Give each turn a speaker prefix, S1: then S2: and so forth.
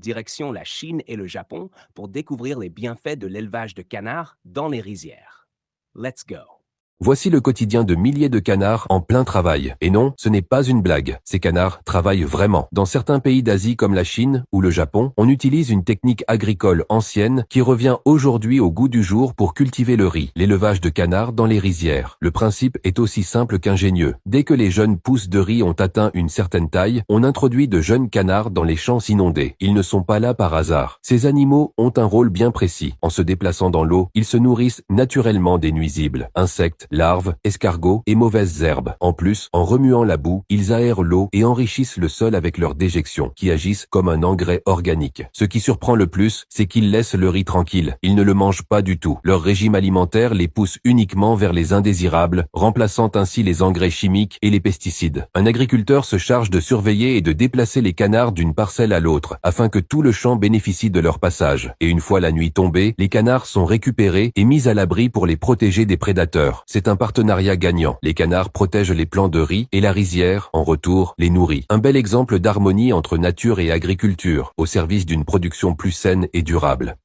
S1: direction la Chine et le Japon pour découvrir les bienfaits de l'élevage de canards dans les rizières. Let's go!
S2: Voici le quotidien de milliers de canards en plein travail. Et non, ce n'est pas une blague. Ces canards travaillent vraiment. Dans certains pays d'Asie comme la Chine ou le Japon, on utilise une technique agricole ancienne qui revient aujourd'hui au goût du jour pour cultiver le riz, l'élevage de canards dans les rizières. Le principe est aussi simple qu'ingénieux. Dès que les jeunes pousses de riz ont atteint une certaine taille, on introduit de jeunes canards dans les champs inondés. Ils ne sont pas là par hasard. Ces animaux ont un rôle bien précis. En se déplaçant dans l'eau, ils se nourrissent naturellement des nuisibles, insectes, larves, escargots et mauvaises herbes. En plus, en remuant la boue, ils aèrent l'eau et enrichissent le sol avec leurs déjections, qui agissent comme un engrais organique. Ce qui surprend le plus, c'est qu'ils laissent le riz tranquille. Ils ne le mangent pas du tout. Leur régime alimentaire les pousse uniquement vers les indésirables, remplaçant ainsi les engrais chimiques et les pesticides. Un agriculteur se charge de surveiller et de déplacer les canards d'une parcelle à l'autre, afin que tout le champ bénéficie de leur passage. Et une fois la nuit tombée, les canards sont récupérés et mis à l'abri pour les protéger des prédateurs. C'est un partenariat gagnant. Les canards protègent les plants de riz et la rizière, en retour, les nourrit. Un bel exemple d'harmonie entre nature et agriculture, au service d'une production plus saine et durable.